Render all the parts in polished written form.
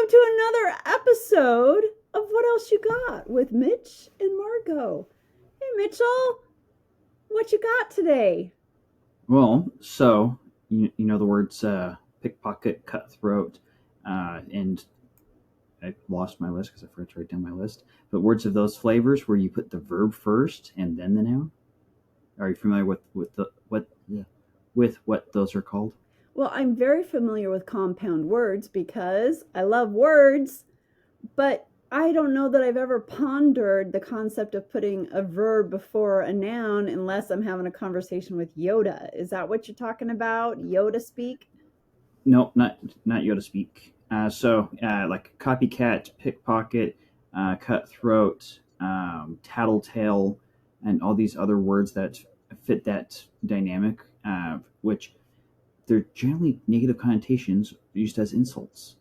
to another episode of What Else You Got with Mitch and Margot. Hey, Mitchell, what you got today? Well, so you know the words pickpocket, cutthroat, and I lost my list because I forgot to write down my list. But words of those flavors where you put the verb first and then the noun. Are you familiar with what those are called? Well, I'm very familiar with compound words because I love words, but I don't know that I've ever pondered the concept of putting a verb before a noun unless I'm having a conversation with Yoda. Is that what you're talking about? Yoda speak? No, not Yoda speak. Like copycat, pickpocket, cutthroat, tattletale, and all these other words that fit that dynamic, which they're generally negative connotations used as insults.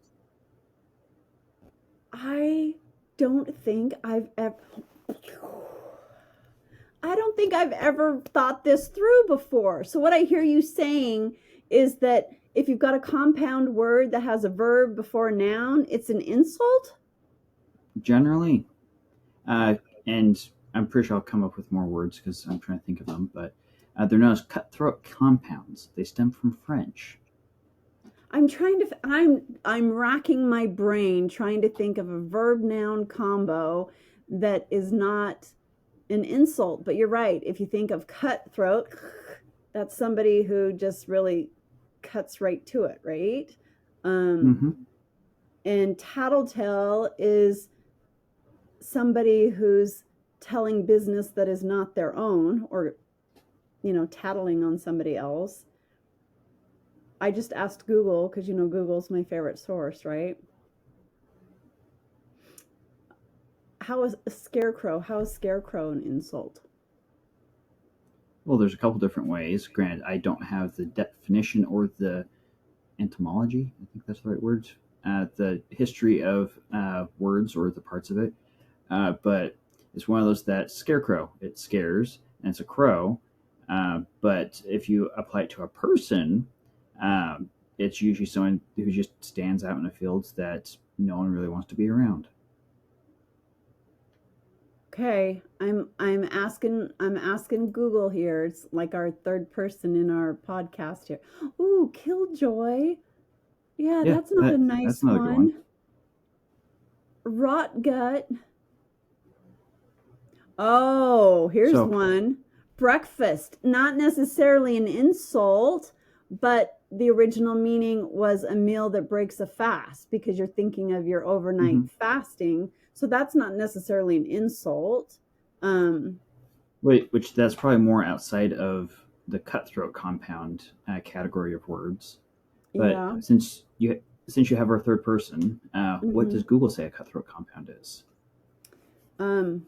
I don't think I've ever I don't think I've ever thought this through before. So what I hear you saying is that if you've got a compound word that has a verb before a noun, it's an insult? Generally, uh, and I'm pretty sure I'll come up with more words because I'm trying to think of them, but they're known as cutthroat compounds. They stem from French. I'm racking my brain trying to think of a verb noun combo that is not an insult, but you're right. If you think of cutthroat, that's somebody who just really cuts right to it, right? Um, Mm-hmm. and tattletale is somebody who's telling business that is not their own, or tattling on somebody else. I just asked Google because Google's my favorite source, right? How is scarecrow an insult? Well, there's a couple different ways. Granted, I don't have the definition or the etymology. I think that's the right word. The history of words or the parts of it. But it's one of those that scarecrow. It scares, and it's a crow. But if you apply it to a person, it's usually someone who just stands out in the fields that no one really wants to be around. Okay, I'm asking Google here. It's like our third person in our podcast here. Ooh, killjoy. Yeah, Yeah, that's not a that's nice another good one. one. Rot gut. Oh, here's So one. Breakfast. Not necessarily an insult, but the original meaning was a meal that breaks a fast because you're thinking of your overnight mhm. fasting. So that's not necessarily an insult. Um, Wait, which that's probably more outside of the cutthroat compound category of words. But yeah. since you have our third person, what hmm does Google say a cutthroat compound is? Um,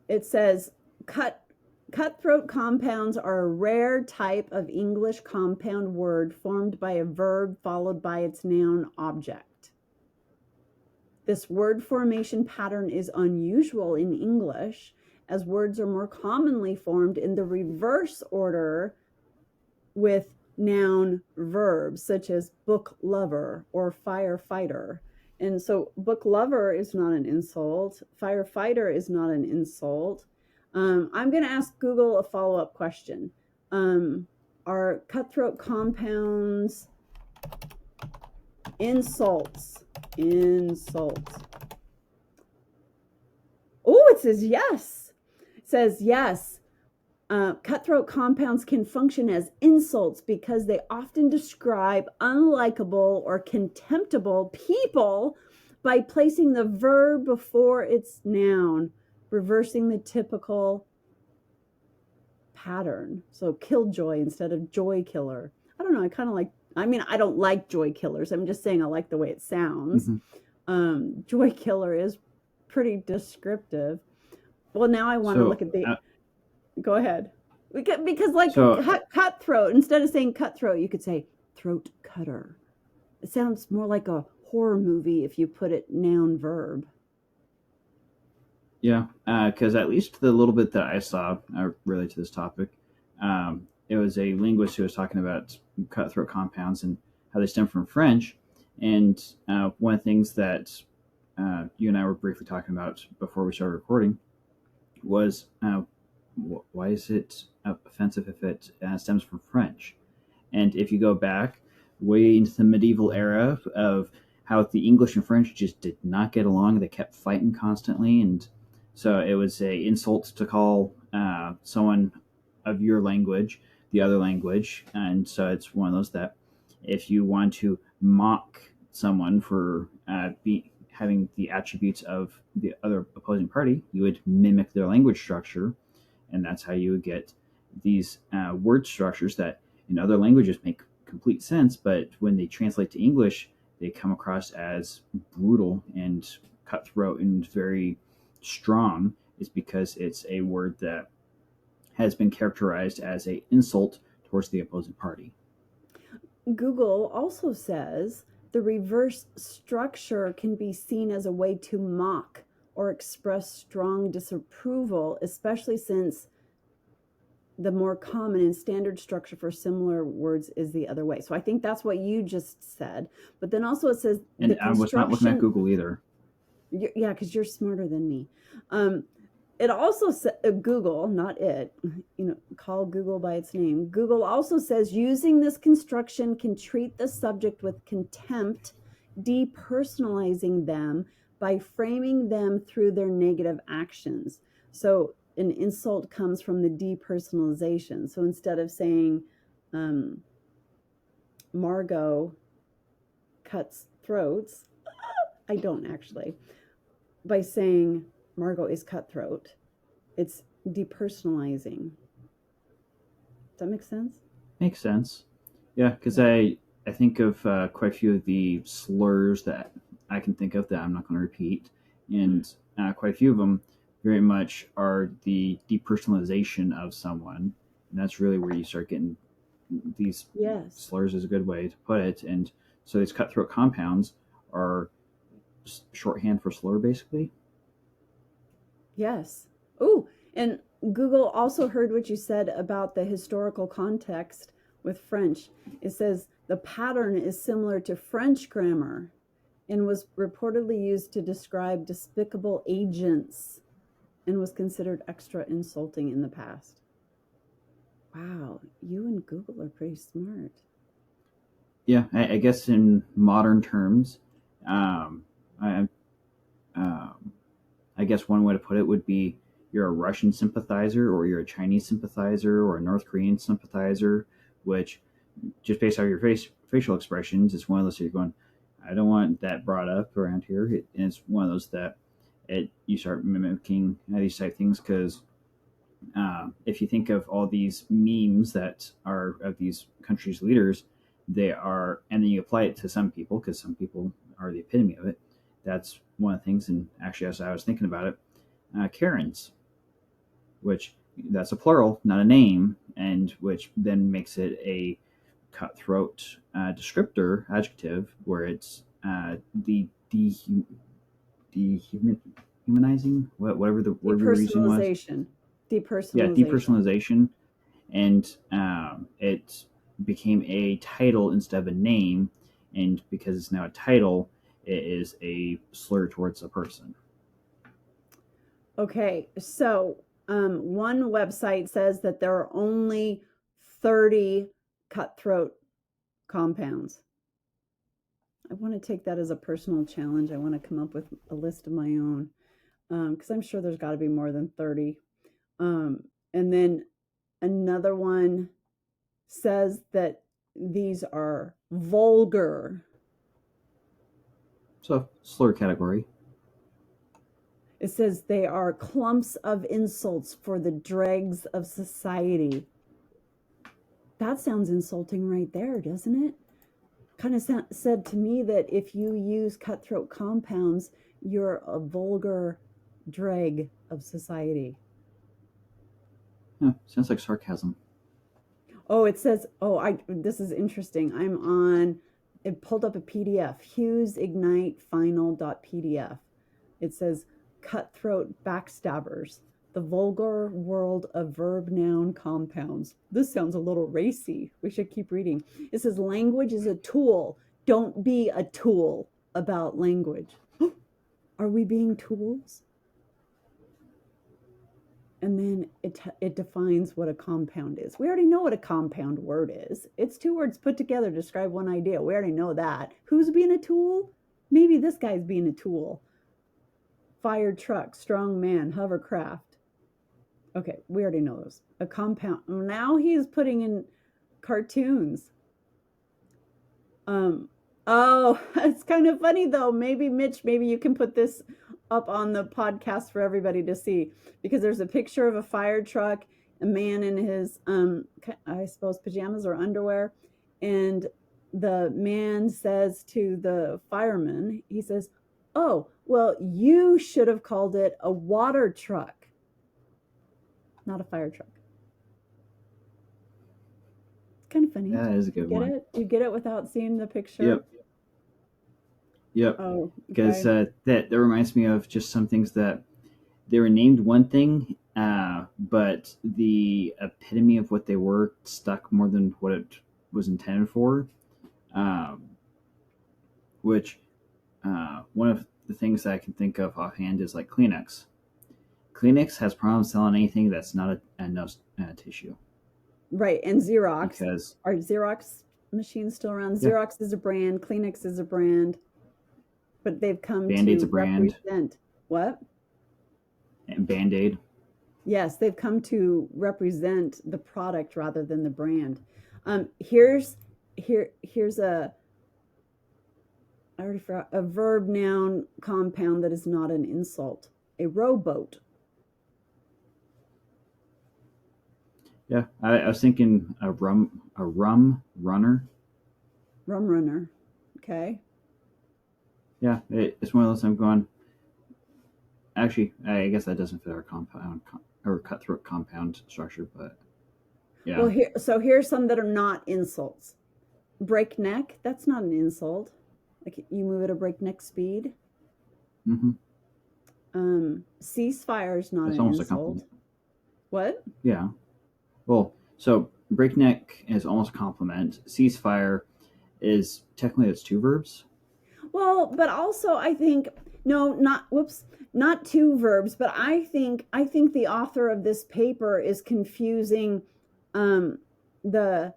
it says cutthroat compounds are a rare type of English compound word formed by a verb followed by its noun object. This word formation pattern is unusual in English, as words are more commonly formed in the reverse order with noun verbs, such as book lover or firefighter. And so, book lover is not an insult, firefighter is not an insult. I'm going to ask Google a follow up question. Are cutthroat compounds insults? Insults. Oh, it says yes. It says yes. Cutthroat compounds can function as insults because they often describe unlikable or contemptible people by placing the verb before its noun, reversing the typical pattern. So killjoy instead of joy killer. I don't know. I don't like joy killers. I'm just saying I like the way it sounds. Mm-hmm. Joy killer is pretty descriptive. Well, now I want to look So, at the. Go ahead. Because like so cutthroat, instead of saying cutthroat, you could say throat cutter. It sounds more like a horror movie if you put it noun verb. yeah, because at least the little bit that I saw related to this topic, it was a linguist who was talking about cutthroat compounds and how they stem from French, And one of the things that you and I were briefly talking about before we started recording was why is it offensive if it stems from French? And if you go back way into the medieval era of how the English and French just did not get along, they kept fighting constantly, and so it was a insult to call someone of your language the other language, and so it's one of those that if you want to mock someone for having the attributes of the other opposing party, you would mimic their language structure, and that's how you would get these word structures that in other languages make complete sense, but when they translate to English, they come across as brutal and cutthroat and very strong, is because it's a word that has been characterized as an insult towards the opposing party. Google also says the reverse structure can be seen as a way to mock or express strong disapproval, especially since the more common and standard structure for similar words is the other way. So I think that's what you just said. But then also it says, and I was not looking at Google either. Yeah, because you're smarter than me. It also says Google, not it. Call Google by its name. Google also says using this construction can treat the subject with contempt, depersonalizing them by framing them through their negative actions. So an insult comes from the depersonalization. So instead of saying Margot cuts throats, I don't actually. By saying Margot is cutthroat, it's depersonalizing. Does that make sense? Makes sense. Yeah, because I think of quite a few of the slurs that I can think of that I'm not going to repeat, and quite a few of them very much are the depersonalization of someone, and that's really where you start getting these slurs is a good way to put it. And so these cutthroat compounds are shorthand for slur, basically. Yes. Oh, and Google also heard what you said about the historical context with French. It says the pattern is similar to French grammar and was reportedly used to describe despicable agents and was considered extra insulting in the past. Wow, you and Google are pretty smart. Yeah, I guess in modern terms, I guess one way to put it would be you're a Russian sympathizer, or you're a Chinese sympathizer, or a North Korean sympathizer, which just based on your facial expressions, it's one of those that you're going, I don't want that brought up around here. And it's one of those that you start mimicking these type things because if you think of all these memes that are of these countries' leaders, they are, and then you apply it to some people because some people are the epitome of it. That's one of the things. And actually, as I was thinking about it, Karens, which that's a plural, not a name, and which then makes it a cutthroat descriptor adjective, where it's dehumanizing, whatever the word we were using was. Depersonalization. Yeah, depersonalization, and it became a title instead of a name, and because it's now a title, it is a slur towards a person. Okay, so one website says that there are only 30 cutthroat compounds. I want to take that as a personal challenge. I want to come up with a list of my own because I'm sure there's got to be more than 30. And then another one says that these are vulgar. So, slur category. It says they are clumps of insults for the dregs of society. That sounds insulting right there, doesn't it? Kind of said to me that if you use cutthroat compounds, you're a vulgar dreg of society. Yeah, sounds like sarcasm. Oh, it says, this is interesting. It pulled up a PDF, HughesIgniteFinal.pdf. It says, cutthroat backstabbers, the vulgar world of verb-noun compounds. This sounds a little racy. We should keep reading. It says, language is a tool. Don't be a tool about language. Are we being tools? And then it defines what a compound is. We already know what a compound word is. It's two words put together to describe one idea. We already know that. Who's being a tool? Maybe this guy's being a tool. Fire truck, strong man, hovercraft. Okay, we already know those. A compound. Now he's putting in cartoons. Oh, it's kind of funny though. Maybe Mitch, maybe you can put this up on the podcast for everybody to see, because there's a picture of a fire truck, a man in his I suppose pajamas or underwear, and the man says to the fireman, he says, "Oh, well, you should have called it a water truck, not a fire truck." It's kind of funny. That is a good Get one. it? You get it without seeing the picture? Yep. Yep. Oh, Because okay. that reminds me of just some things that they were named one thing, but the epitome of what they were stuck more than what it was intended for. Um, which one of the things that I can think of offhand is like Kleenex. Kleenex has problems selling anything that's not a nose tissue. Right, and Xerox. Because Are Xerox machines still around? yeah, Xerox is a brand, Kleenex is a brand, but they've come Band-Aid's a to brand, represent what? and Band-Aid. Yes, they've come to represent the product rather than the brand. Here's a, I already forgot, a verb noun compound that is not an insult. A rowboat. Yeah, I was thinking a rum runner. Rum runner. Okay. Yeah, it's one of those I'm going. Actually, I guess that doesn't fit our compound or cutthroat compound structure, but yeah. Well, here's some that are not insults. Breakneck, that's not an insult. Like you move at a breakneck speed. Mm-hmm. Ceasefire is not That's an almost a insult. compliment. What? Yeah. Well, so breakneck is almost a compliment. Ceasefire is technically it's two verbs. Well, but also I think not two verbs, but I think the author of this paper is confusing the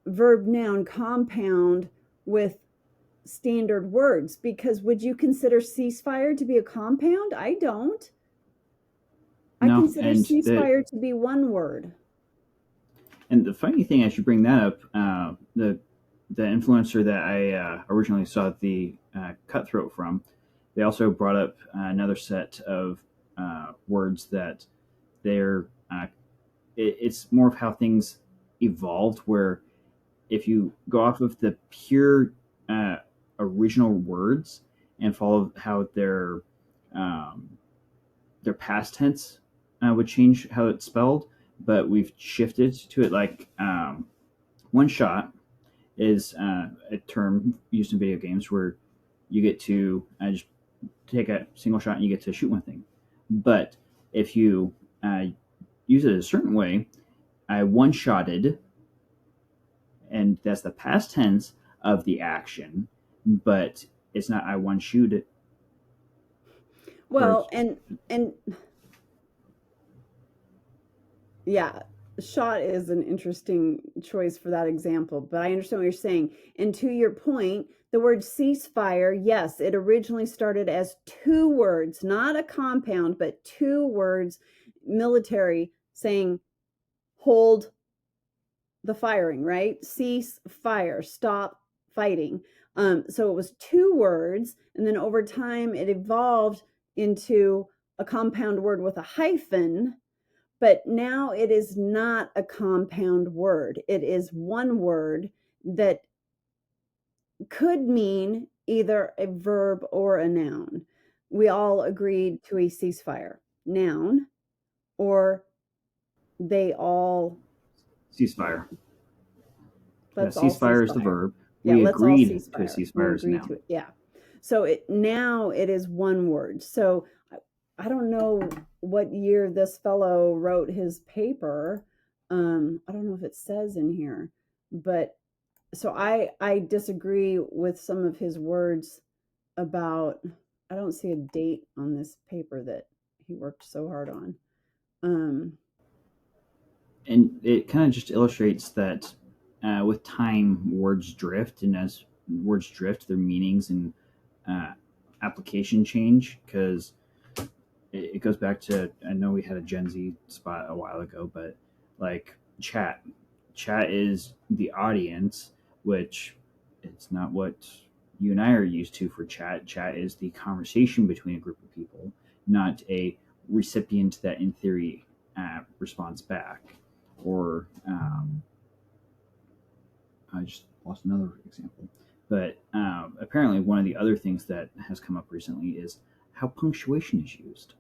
verb noun compound with standard words, because would you consider ceasefire to be a compound? I don't. I No, consider ceasefire to be one word. And the funny thing, as you bring that up, the influencer that I originally saw the Cutthroat from, they also brought up another set of words that they're. It's more of how things evolved. Where if you go off of the pure original words and follow how their past tense would change how it's spelled, but we've shifted to it like one shot is a term used in video games where you get to just take a single shot and you get to shoot one thing. But if you use it a certain way, I one-shotted, and that's the past tense of the action, but it's not I one-shoot it. Well, and yeah, shot is an interesting choice for that example, but I understand what you're saying. And to your point, the word ceasefire, yes, it originally started as two words, not a compound, but two words, military, saying hold the firing, right? Cease fire, stop fighting. So it was two words, and then over time it evolved into a compound word with a hyphen, but now it is not a compound word. It is one word that could mean either a verb or a noun. We all agreed to a ceasefire. Noun, or they all. Ceasefire. Let's all ceasefire is the ceasefire. verb. Yeah, We let's all agreed to a ceasefire. We ceasefire as a agreed to noun. it. Yeah. So now it is one word. So I don't know what year this fellow wrote his paper. I don't know if it says in here, but So I disagree with some of his words about. I don't see a date on this paper that he worked so hard on. Um, And it kind of just illustrates that with time, words drift, and as words drift, their meanings and uh, application change. Because it goes back to, I know we had a Gen Z spot a while ago, but like chat is the audience, which it's not what you and I are used to for chat. Chat is the conversation between a group of people, not a recipient that in theory responds back. Or I just lost another example. But apparently, one of the other things that has come up recently is how punctuation is used.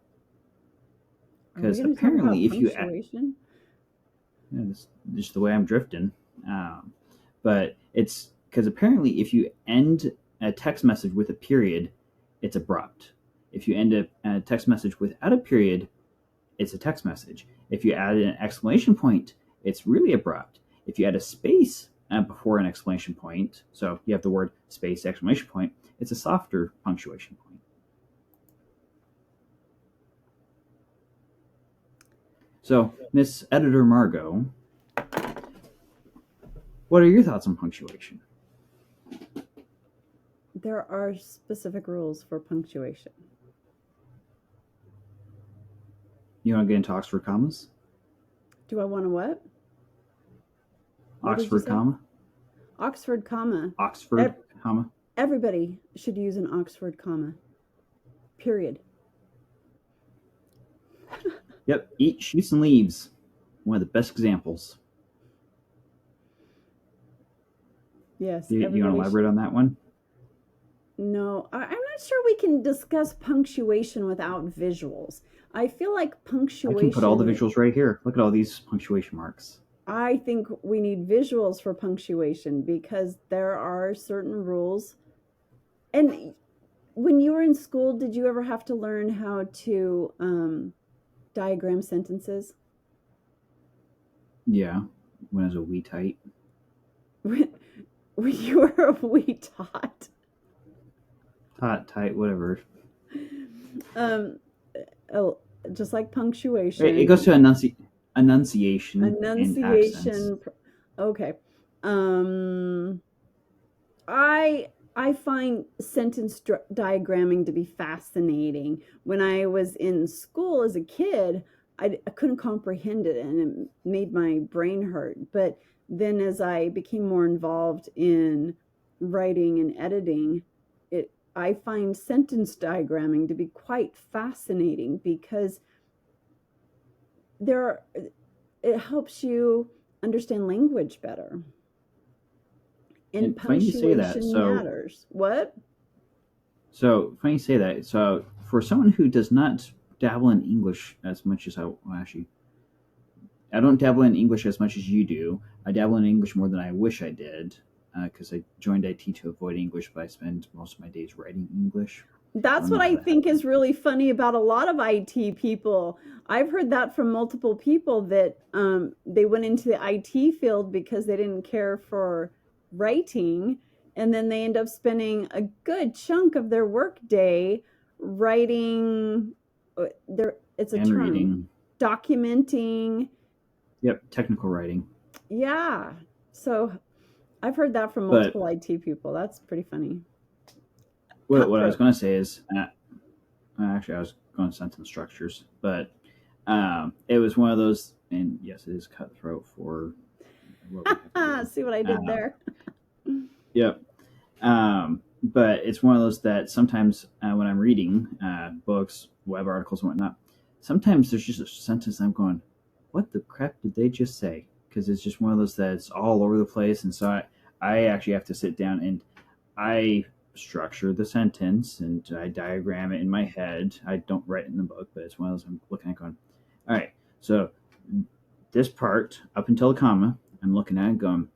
are we Because going to talk apparently, about if you punctuation? yeah, this is just the way I'm drifting. Um, but it's because apparently, if you end a text message with a period, it's abrupt. If you end a text message without a period, it's a text message. If you add an exclamation point, it's really abrupt. If you add a space before an exclamation point, so you have the word space exclamation point, it's a softer punctuation point. So, Miss Editor Margot, what are your thoughts on punctuation? There are specific rules for punctuation. You want to get into Oxford commas? Do I want to what? What did you Oxford say? comma? Oxford comma. Oxford comma? Everybody should use an Oxford comma. Period. Yep, eat shoots and leaves. One of the best examples. Yes, You want to everybody elaborate on that one? No, I'm not sure we can discuss punctuation without visuals. I feel like I can put all the punctuation, visuals right here. Look at all these punctuation marks. I think we need visuals for punctuation because there are certain rules. And when you were in school, did you ever have to learn how to diagram sentences? Yeah, when I was a wee tight. When, when you were a wee tot? Tot, tight, whatever. Um, oh, just like It goes punctuation, to enunciation and accents. enunciation. Okay. Um, I find sentence diagramming to be fascinating. When I was in school as a kid, I couldn't comprehend it, and it made my brain hurt. But then, as I became more involved in writing and editing, it I find sentence diagramming to be quite fascinating because there it helps you understand language better. And And funny you say that. punctuation matters. What? So funny you say that. So for someone who does not dabble in English as much as actually, I don't dabble in English as much as you do. I dabble in English more than I wish I did because I joined IT to avoid English, but I spend most of my days writing English. I That's don't know what how I that think is happens. really funny about a lot of IT people. I've heard that from multiple people that they went into the IT field because they didn't care for writing, and then they end up spending a good chunk of their work day writing. There, it's a And term, reading. documenting. Yep, technical writing. Yeah, so I've heard that from But multiple IT people. That's pretty funny. what I was Cutthroat. going to say is, actually, I was going sentence structures, but it was one of those, and yes, it is cutthroat for what we have to do. See what I did Um, there? yep. But it's one of those that sometimes when I'm reading books, web articles, and whatnot, sometimes there's just a sentence I'm going, what the crap did they just say? Because it's just one of those that's all over the place. And so I actually have to sit down and I structure the sentence and I diagram it in my head. I don't write it in the book, but it's one of those I'm looking at going, all right, so this part up until the comma, I'm looking at it going,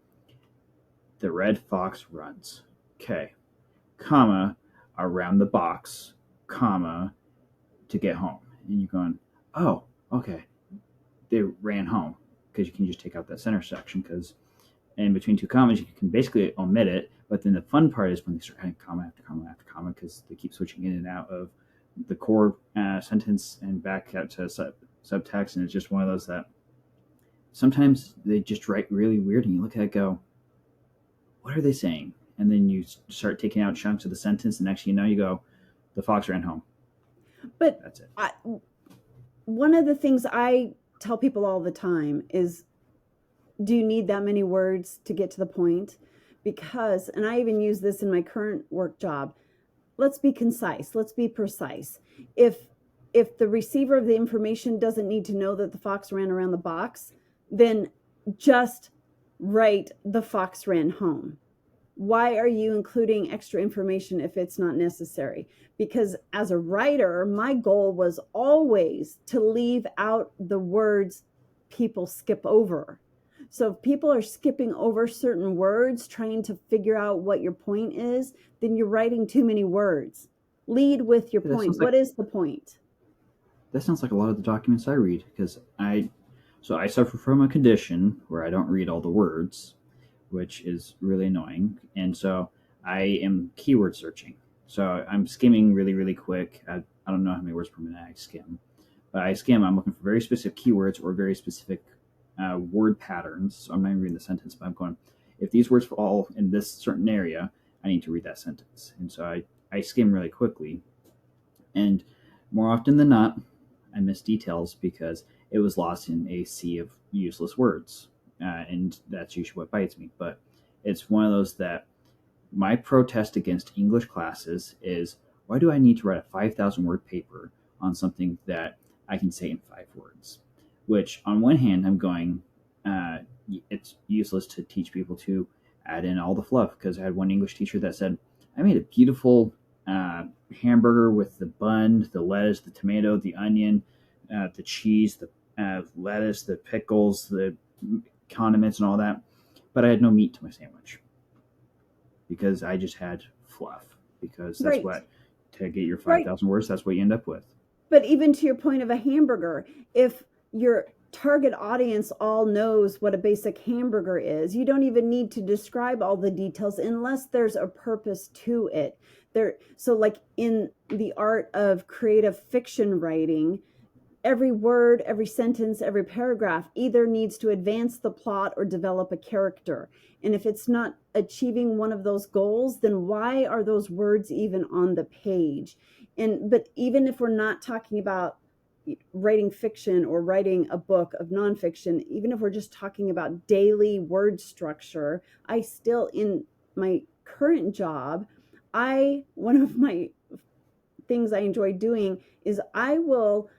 the red fox runs. Okay, comma, around the box, comma, to get home. And you're going, oh, okay, they ran home because you can just take out that center section because in between two commas, you can basically omit it. But then the fun part is when they start adding comma after comma after comma because they keep switching in and out of the core sentence and back out to subtext. And it's just one of those that sometimes they just write really weird and you look at it and go, what are they saying? And then you start taking out chunks of the sentence. And next thing you know, you go, the fox ran home. But That's it. One of the things I tell people all the time is, do you need that many words to get to the point? Because, and I even use this in my current work job, let's be concise, let's be precise. If the receiver of the information doesn't need to know that the fox ran around the box, then just write the fox ran home. Why are you including extra information if it's not necessary? Because as a writer, my goal was always to leave out the words people skip over. So if people are skipping over certain words, trying to figure out what your point is, then you're writing too many words. Lead with your point. What is the point? That sounds like a lot of the documents I read because I suffer from a condition where I don't read all the words, which is really annoying. And so I am keyword searching. So I'm skimming really, really quick. I don't know how many words per minute I skim, but I skim. I'm looking for very specific keywords or very specific word patterns. So I'm not even reading the sentence, but I'm going, if these words fall in this certain area, I need to read that sentence. And so I skim really quickly. And more often than not, I miss details because it was lost in a sea of useless words. And that's usually what bites me. But it's one of those that my protest against English classes is, why do I need to write a 5,000 word paper on something that I can say in 5 words? Which, on one hand, I'm going, it's useless to teach people to add in all the fluff, because I had one English teacher that said, I made a beautiful hamburger with the bun, the lettuce, the tomato, the onion, the cheese, the lettuce, the pickles, the condiments, and all that, but I had no meat to my sandwich because I just had fluff, because that's Right. what, to get your 5,000 words, that's what you end up with. But even to your point of a hamburger, if your target audience all knows what a basic hamburger is, you don't even need to describe all the details unless there's a purpose to it. So like in the art of creative fiction writing, every word, every sentence, every paragraph either needs to advance the plot or develop a character. And if it's not achieving one of those goals, then why are those words even on the page? But even if we're not talking about writing fiction or writing a book of nonfiction, even if we're just talking about daily word structure, I still, in my current job, one of my things I enjoy doing is I will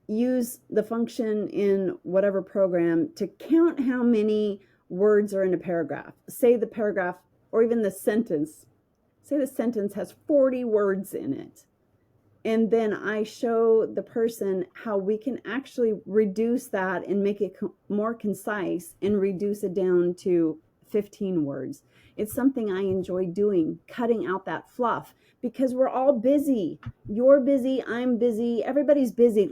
use the function in whatever program to count how many words are in a paragraph. Say the paragraph, or even the sentence, say the sentence has 40 words in it. And then I show the person how we can actually reduce that and make it more concise and reduce it down to 15 words. It's something I enjoy doing, cutting out that fluff, because we're all busy. You're busy, I'm busy, everybody's busy.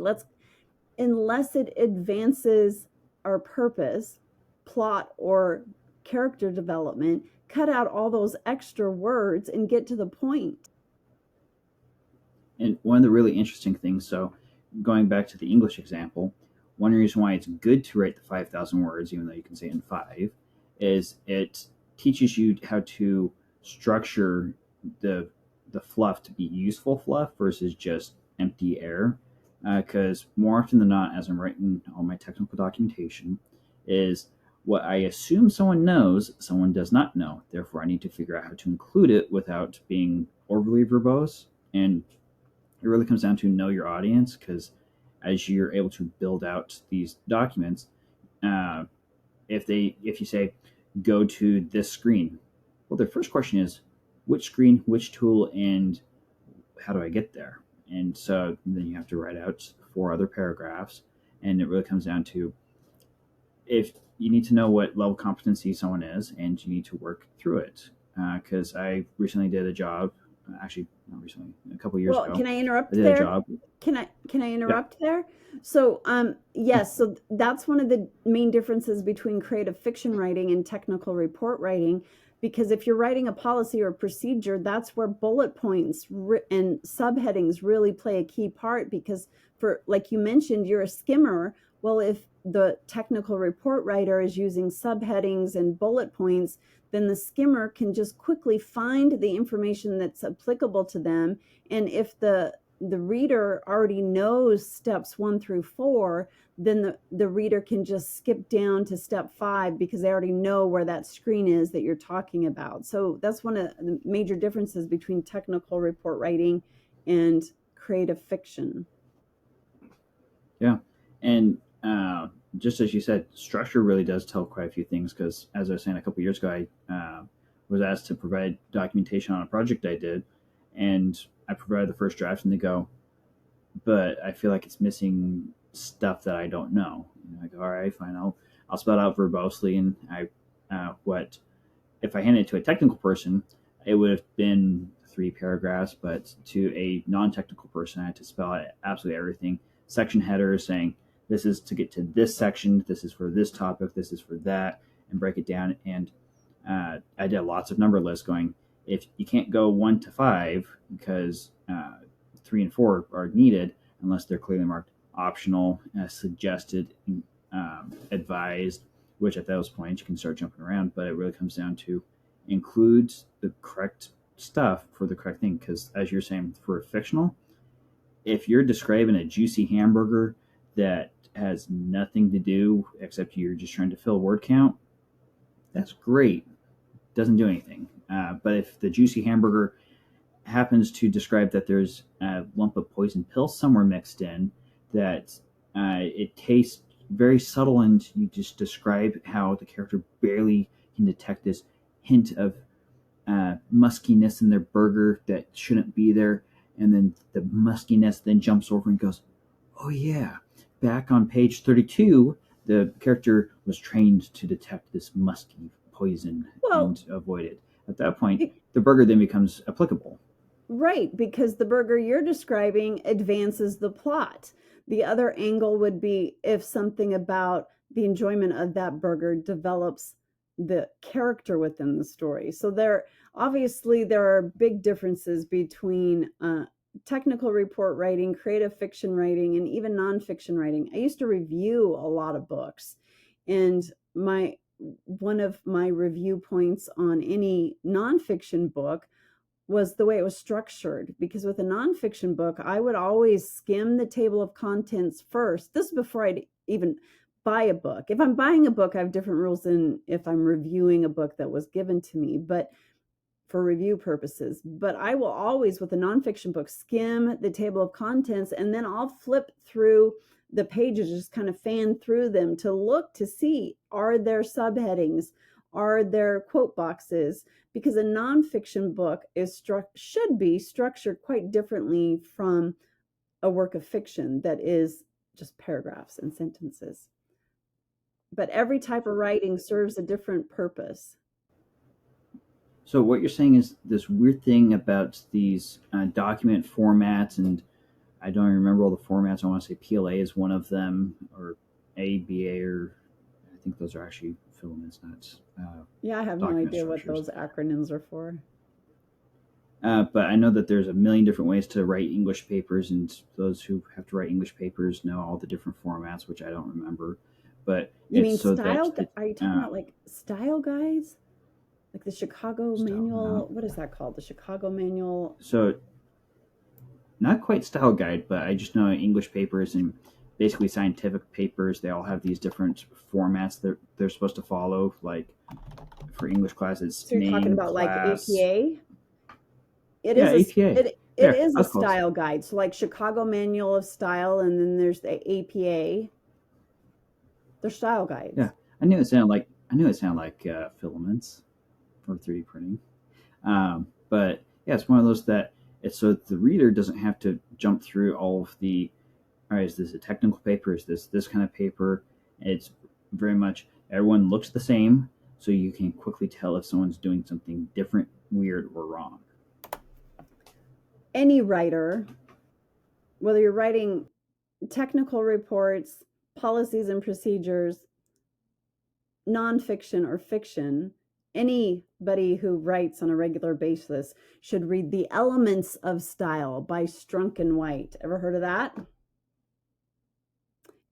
Unless it advances our purpose, plot, or character development, cut out all those extra words and get to the point. And one of the really interesting things, so going back to the English example, one reason why it's good to write the 5,000 words, even though you can say it in 5, is it teaches you how to structure the fluff to be useful fluff versus just empty air. Because more often than not, as I'm writing all my technical documentation, is what I assume someone knows, someone does not know. Therefore, I need to figure out how to include it without being overly verbose. And it really comes down to know your audience, because as you're able to build out these documents, if you say, go to this screen, well, their first question is, which screen, which tool, and how do I get there? And so then you have to write out 4 other paragraphs, and it really comes down to, if you need to know what level of competency someone is, and you need to work through it. Because I recently did a job, actually not recently, a couple years Well, ago. can I I interrupt did a there? job. Can I Yeah. interrupt there? So, yes, so that's one of the main differences between creative fiction writing and technical report writing. Because if you're writing a policy or procedure, that's where bullet points and subheadings really play a key part. Because for, like you mentioned, you're a skimmer. Well, if the technical report writer is using subheadings and bullet points, then the skimmer can just quickly find the information that's applicable to them. And if the reader already knows steps 1 through 4, then the reader can just skip down to step 5 because they already know where that screen is that you're talking about. So that's one of the major differences between technical report writing and creative fiction. Yeah. And just as you said, structure really does tell quite a few things because, as I was saying a couple years ago, I was asked to provide documentation on a project I did, and I provided the first draft, and they go, but I feel like it's missing stuff that I don't know. And I go, all right, fine, I'll spell it out verbosely, and what if I handed it to a technical person, it would have been 3 paragraphs, but to a non-technical person, I had to spell out absolutely everything. Section headers saying this is to get to this section, this is for this topic, this is for that, and break it down. And I did lots of number lists going, if you can't go 1 to 5 because 3 and 4 are needed unless they're clearly marked optional, suggested, advised, which at those points you can start jumping around, but it really comes down to include the correct stuff for the correct thing. Because as you're saying, for a fictional, if you're describing a juicy hamburger that has nothing to do except you're just trying to fill word count, that's great. Doesn't do anything. But if the juicy hamburger happens to describe that there's a lump of poison pill somewhere mixed in, that it tastes very subtle, and you just describe how the character barely can detect this hint of muskiness in their burger that shouldn't be there, and then the muskiness then jumps over and goes, oh yeah, back on page 32 the character was trained to detect this musky poison Well, and avoid it. At that point the burger then becomes applicable. right, because the burger you're describing advances the plot. The other angle would be if something about the enjoyment of that burger develops the character within the story. So there are big differences between technical report writing, creative fiction writing, and even nonfiction writing. I used to review a lot of books, and my one of my review points on any nonfiction book was the way it was structured. Because with a nonfiction book, I would always skim the table of contents first. This is before I'd even buy a book. If I'm buying a book, I have different rules than if I'm reviewing a book that was given to me, but for review purposes. But I will always, with a nonfiction book, skim the table of contents, and then I'll flip through the pages, just kind of fan through them to look to see, are there subheadings? Are there quote boxes? Because a nonfiction book should be structured quite differently from a work of fiction that is just paragraphs and sentences. But every type of writing serves a different purpose. So what you're saying is this weird thing about these document formats, and I don't even remember all the formats. I want to say PLA is one of them, or ABA, or I think those are actually filaments, not Yeah, I have no document idea what structures. those acronyms are for. But I know that there's a million different ways to write English papers, and those who have to write English papers know all the different formats, which I don't remember. But You it's mean so that style? the Are you talking about like style guides? Like the Chicago style, no. Manual? What is that called? The Chicago Manual? So not quite style guide, but I just know English papers and basically scientific papers. They all have these different formats that they're supposed to follow. Like for English class, it's So you're talking name, about like class. APA? It Yeah, is APA. it There, is I a was close. style guide. So like Chicago Manual of Style, and then there's the APA. They're style Yeah, guides. I knew it sounded like filaments for 3D printing. But yeah, it's one of those that it's so the reader doesn't have to jump through all of the. All right, is this a technical paper? Is this kind of paper? It's very much everyone looks the same, so you can quickly tell if someone's doing something different, weird, or wrong. any writer, whether you're writing technical reports, policies and procedures, nonfiction or fiction, anybody who writes on a regular basis should read The Elements of Style by Strunk and White. Ever heard of that?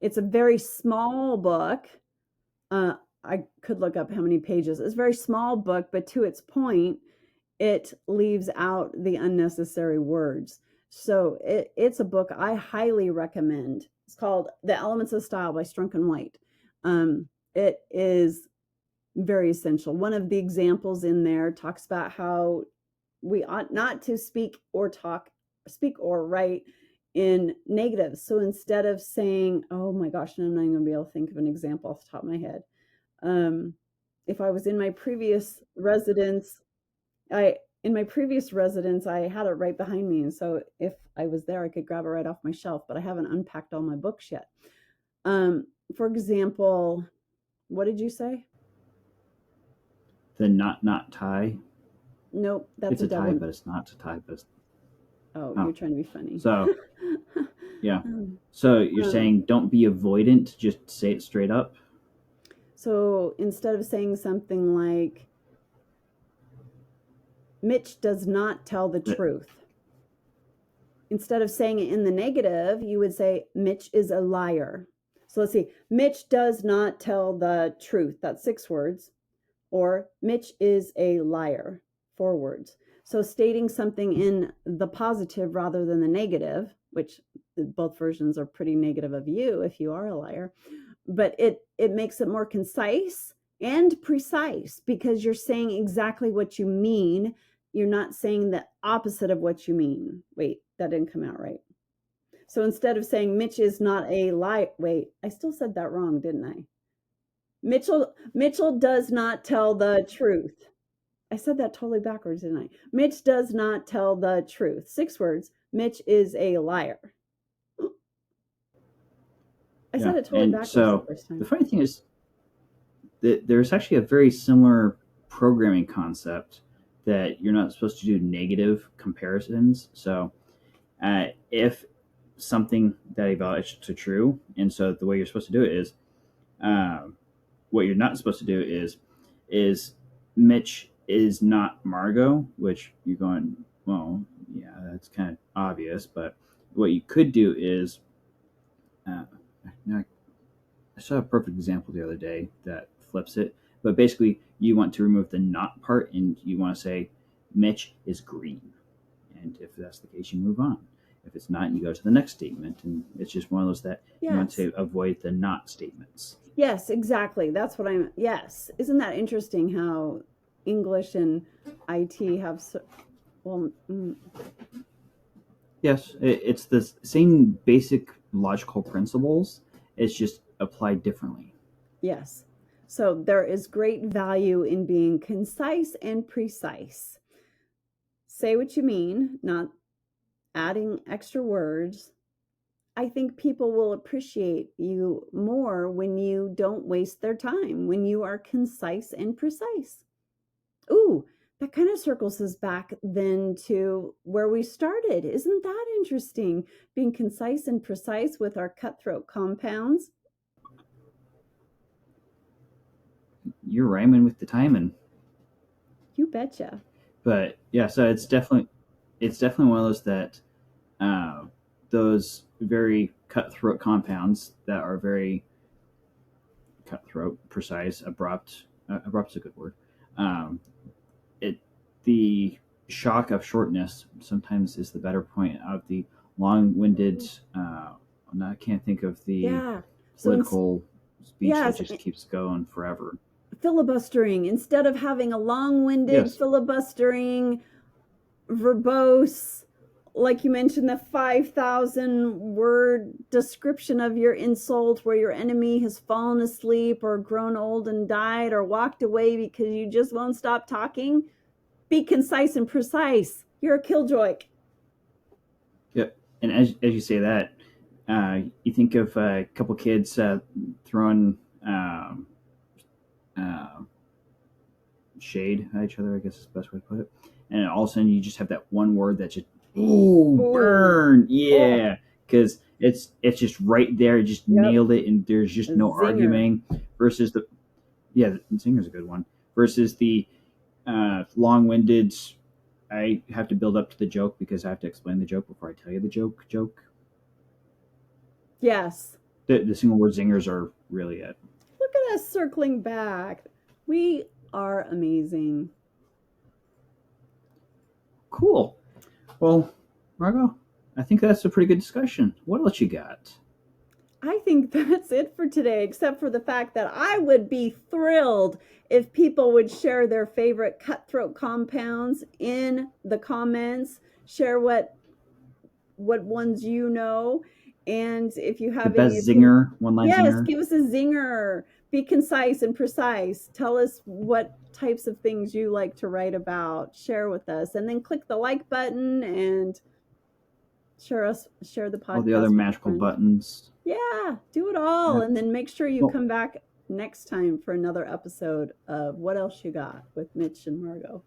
It's a very small book. I could look up how many pages. It's a very small book, but to its point, it leaves out the unnecessary words. So it's a book I highly recommend. It's called The Elements of Style by Strunk and White. It is very essential. One of the examples in there talks about how we ought not to speak or write in negatives. So instead of saying, oh my gosh, I'm not even gonna be able to think of an example off the top of my head. If I was in my previous residence, I had it right behind me. And so if I was there, I could grab it right off my shelf, but I haven't unpacked all my books yet. For example, what did you say? The not tie. Nope, that's It's a tie, one. but it's not a tie. But it's... Oh, you're trying to be funny. So, yeah. So you're saying don't be avoidant, just say it straight up? So instead of saying something like, Mitch does not tell the truth. Instead of saying it in the negative, you would say, Mitch is a liar. So let's see. Mitch does not tell the truth. That's 6 words. Or Mitch is a liar. 4 words. So stating something in the positive rather than the negative, which both versions are pretty negative of you if you are a liar, but it makes it more concise and precise because you're saying exactly what you mean. You're not saying the opposite of what you mean. Wait, that didn't come out right. So instead of saying Mitch is not a liar, wait, I still said that wrong, didn't I? Mitchell does not tell the truth. I said that totally backwards, didn't I? Mitch does not tell the truth. 6 words. Mitch is a liar. I said it totally backwards the first time. The funny thing is that there's actually a very similar programming concept that you're not supposed to do negative comparisons. So if something that evaluates to true, and so the way you're supposed to do it is, what you're not supposed to do is Mitch is not Margot, which you're going, well, yeah, that's kind of obvious. But what you could do is, I saw a perfect example the other day that flips it. But basically, you want to remove the not part, and you want to say Mitch is green. And if that's the case, you move on. If it's not, you go to the next statement, and it's just one of those that you want to avoid the not statements. Yes, exactly. That's what I'm. Yes, isn't that interesting how English and IT have Yes, it's the same basic logical principles. It's just applied differently. Yes. So there is great value in being concise and precise. Say what you mean, not adding extra words. I think people will appreciate you more when you don't waste their time, when you are concise and precise. Ooh, that kind of circles us back then to where we started. Isn't that interesting? Being concise and precise with our cutthroat compounds. You're rhyming with the timing. You betcha. But yeah, so it's definitely one of those that those very cutthroat compounds that are very cutthroat, precise, abrupt. Abrupt is a good word. The shock of shortness sometimes is the better point of the long-winded. I can't think of the political speech that just keeps going forever. Filibustering. Instead of having a long-winded filibustering, verbose, like you mentioned, the 5,000 word description of your insult where your enemy has fallen asleep or grown old and died or walked away because you just won't stop talking. Be concise and precise. You're a killjoy. Yep. And as you say that, you think of a couple kids throwing shade at each other, I guess is the best way to put it. And all of a sudden you just have that one word that just Ooh, Ooh. burn. Oh, Yeah. Because it's just right there. It just yep. nailed it, and there's just A no zinger. arguing. Versus the yeah, the Zinger's a good one. Versus the long-winded. I have to build up to the joke because I have to explain the joke before I tell you the joke. Yes. The single word zingers are really it. Look at us circling back. We are amazing. Cool. Well, Margot, I think that's a pretty good discussion. What else you got? I think that's it for today, except for the fact that I would be thrilled if people would share their favorite cutthroat compounds in the comments, share what ones you know, and if you The have any best opinion, zinger, one line yes, zinger. give us a zinger. Be concise and precise. Tell us what types of things you like to write about. Share with us, and then click the like button and share the All the other podcast with a magical friend. buttons. Yeah, do it all. Yeah. And then make sure you Well, come back next time for another episode of What Else You Got with Mitch and Margot.